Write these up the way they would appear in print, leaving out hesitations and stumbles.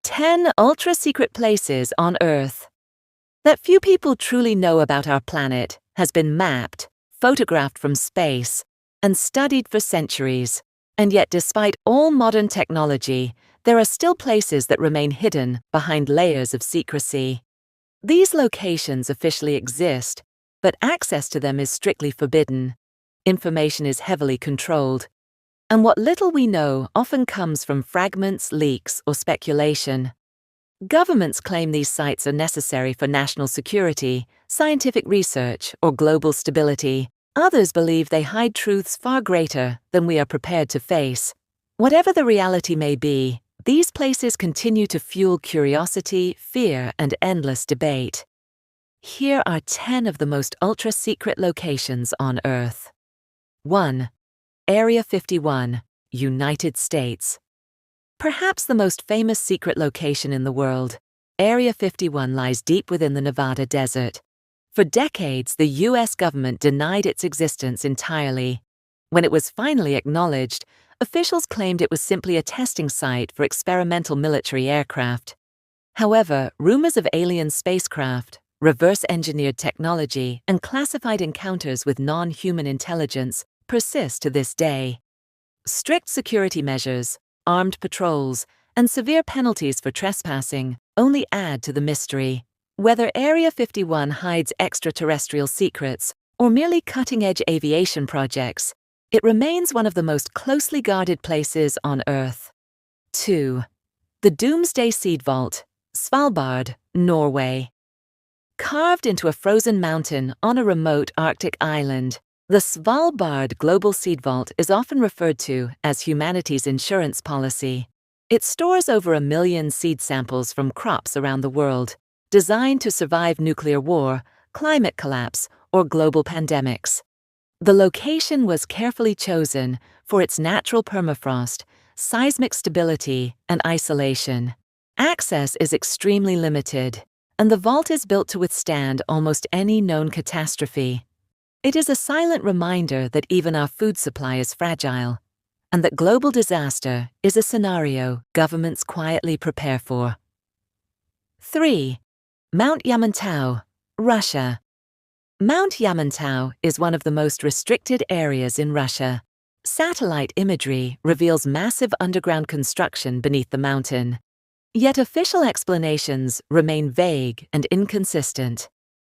10 ultra-secret places on Earth. That few people truly know about our planet has been mapped, photographed from space, and studied for centuries. And yet, despite all modern technology, there are still places that remain hidden behind layers of secrecy. These locations officially exist, but access to them is strictly forbidden. Information is heavily controlled. And what little we know often comes from fragments, leaks, or speculation. Governments claim these sites are necessary for national security, scientific research, or global stability. Others believe they hide truths far greater than we are prepared to face. Whatever the reality may be, these places continue to fuel curiosity, fear, and endless debate. Here are 10 of the most ultra-secret locations on Earth. 1. Area 51, United States. Perhaps the most famous secret location in the world, Area 51 lies deep within the Nevada desert. For decades, the U.S. government denied its existence entirely. When it was finally acknowledged, officials claimed it was simply a testing site for experimental military aircraft. However, rumors of alien spacecraft, reverse-engineered technology, and classified encounters with non-human intelligence persist to this day. Strict security measures, armed patrols, and severe penalties for trespassing only add to the mystery. Whether Area 51 hides extraterrestrial secrets or merely cutting-edge aviation projects, it remains one of the most closely guarded places on Earth. 2. The Doomsday Seed Vault, Svalbard, Norway. Carved into a frozen mountain on a remote Arctic island, the Svalbard Global Seed Vault is often referred to as humanity's insurance policy. It stores over 1 million seed samples from crops around the world, designed to survive nuclear war, climate collapse, or global pandemics. The location was carefully chosen for its natural permafrost, seismic stability, and isolation. Access is extremely limited, and the vault is built to withstand almost any known catastrophe. It is a silent reminder that even our food supply is fragile, and that global disaster is a scenario governments quietly prepare for. 3. Mount Yamantau, Russia. Mount Yamantau is one of the most restricted areas in Russia. Satellite imagery reveals massive underground construction beneath the mountain. Yet official explanations remain vague and inconsistent.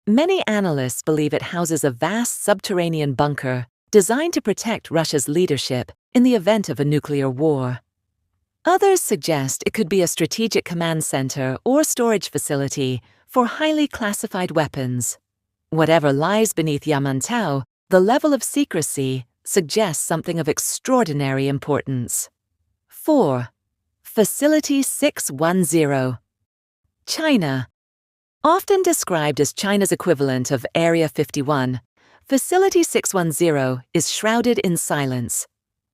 Many analysts believe it houses a vast subterranean bunker designed to protect Russia's leadership in the event of a nuclear war. Others suggest it could be a strategic command center or storage facility for highly classified weapons. Whatever lies beneath Yamantau, the level of secrecy suggests something of extraordinary importance. 4. Facility 610, China. Often described as China's equivalent of Area 51, Facility 610 is shrouded in silence.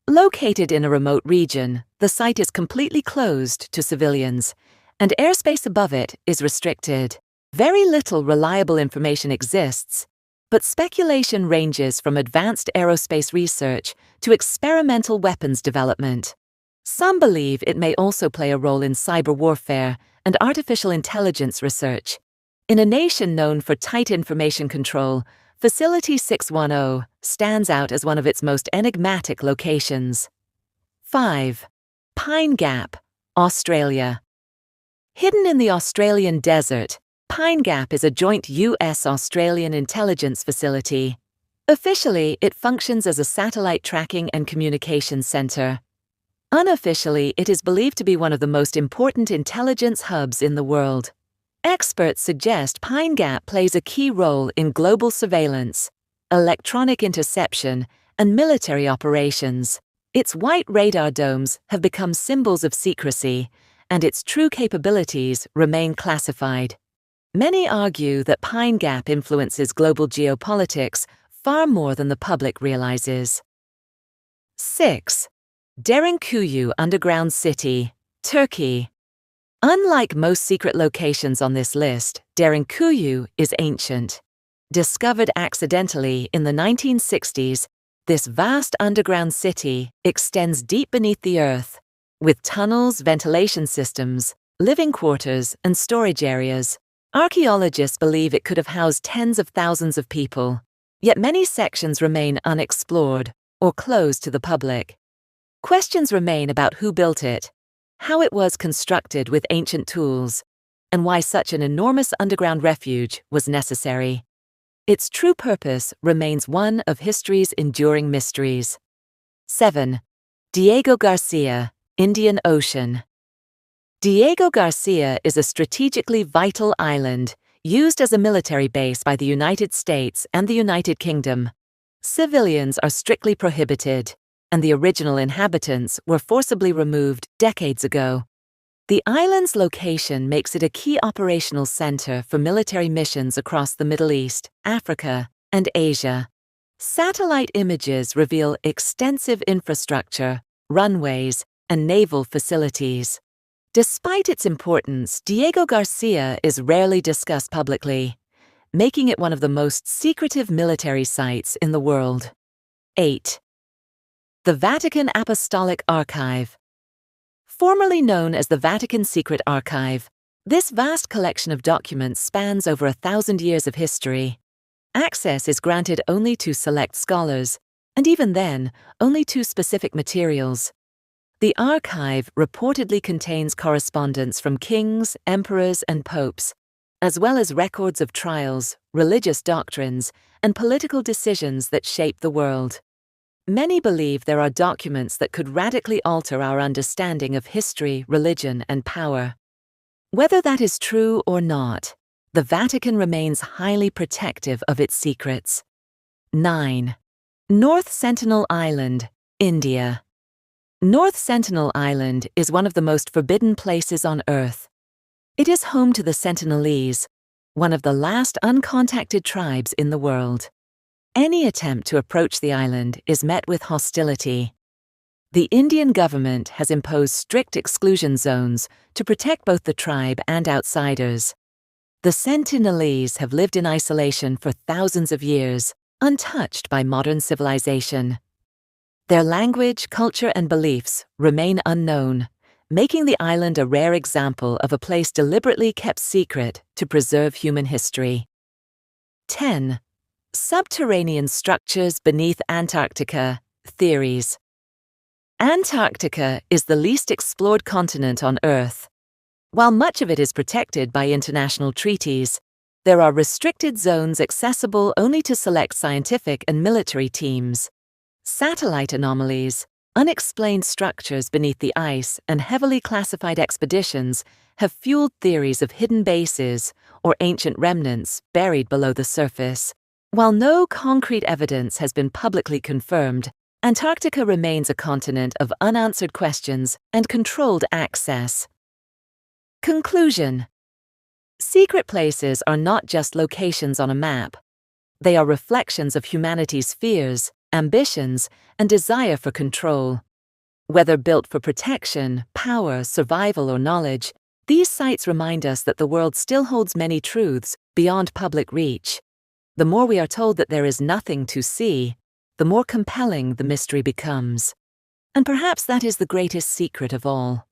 Located in a remote region, the site is completely closed to civilians, and airspace above it is restricted. Very little reliable information exists, but speculation ranges from advanced aerospace research to experimental weapons development. Some believe it may also play a role in cyber warfare and artificial intelligence research. In a nation known for tight information control, Facility 610 stands out as one of its most enigmatic locations. 5. Pine Gap, Australia. Hidden in the Australian desert, Pine Gap is a joint U.S.-Australian intelligence facility. Officially, it functions as a satellite tracking and communications center. Unofficially, it is believed to be one of the most important intelligence hubs in the world. Experts suggest Pine Gap plays a key role in global surveillance, electronic interception, and military operations. Its white radar domes have become symbols of secrecy, and its true capabilities remain classified. Many argue that Pine Gap influences global geopolitics far more than the public realizes. 6. Derinkuyu Underground City, Turkey. Unlike most secret locations on this list, Derinkuyu is ancient. Discovered accidentally in the 1960s, this vast underground city extends deep beneath the earth, with tunnels, ventilation systems, living quarters, and storage areas. Archaeologists believe it could have housed tens of thousands of people, yet many sections remain unexplored or closed to the public. Questions remain about who built it, how it was constructed with ancient tools, and why such an enormous underground refuge was necessary. Its true purpose remains one of history's enduring mysteries. 7. Diego Garcia, Indian Ocean. Diego Garcia is a strategically vital island used as a military base by the United States and the United Kingdom. Civilians are strictly prohibited, and the original inhabitants were forcibly removed decades ago. The island's location makes it a key operational center for military missions across the Middle East, Africa, and Asia. Satellite images reveal extensive infrastructure, runways, and naval facilities. Despite its importance, Diego Garcia is rarely discussed publicly, making it one of the most secretive military sites in the world. 8. The Vatican Apostolic Archive. Formerly known as the Vatican Secret Archive, this vast collection of documents spans over 1,000 years of history. Access is granted only to select scholars, and even then, only to specific materials. The archive reportedly contains correspondence from kings, emperors, and popes, as well as records of trials, religious doctrines, and political decisions that shape the world. Many believe there are documents that could radically alter our understanding of history, religion, and power. Whether that is true or not, the Vatican remains highly protective of its secrets. 9. North Sentinel Island, India. North Sentinel Island is one of the most forbidden places on Earth. It is home to the Sentinelese, one of the last uncontacted tribes in the world. Any attempt to approach the island is met with hostility. The Indian government has imposed strict exclusion zones to protect both the tribe and outsiders. The Sentinelese have lived in isolation for thousands of years, untouched by modern civilization. Their language, culture, and beliefs remain unknown, making the island a rare example of a place deliberately kept secret to preserve human history. 10. Subterranean structures beneath Antarctica, theories. Antarctica is the least explored continent on Earth. While much of it is protected by international treaties, there are restricted zones accessible only to select scientific and military teams. Satellite anomalies, unexplained structures beneath the ice, and heavily classified expeditions have fueled theories of hidden bases or ancient remnants buried below the surface. While no concrete evidence has been publicly confirmed, Antarctica remains a continent of unanswered questions and controlled access. Conclusion. Secret places are not just locations on a map. They are reflections of humanity's fears, ambitions, and desire for control. Whether built for protection, power, survival, or knowledge, these sites remind us that the world still holds many truths beyond public reach. The more we are told that there is nothing to see, the more compelling the mystery becomes. And perhaps that is the greatest secret of all.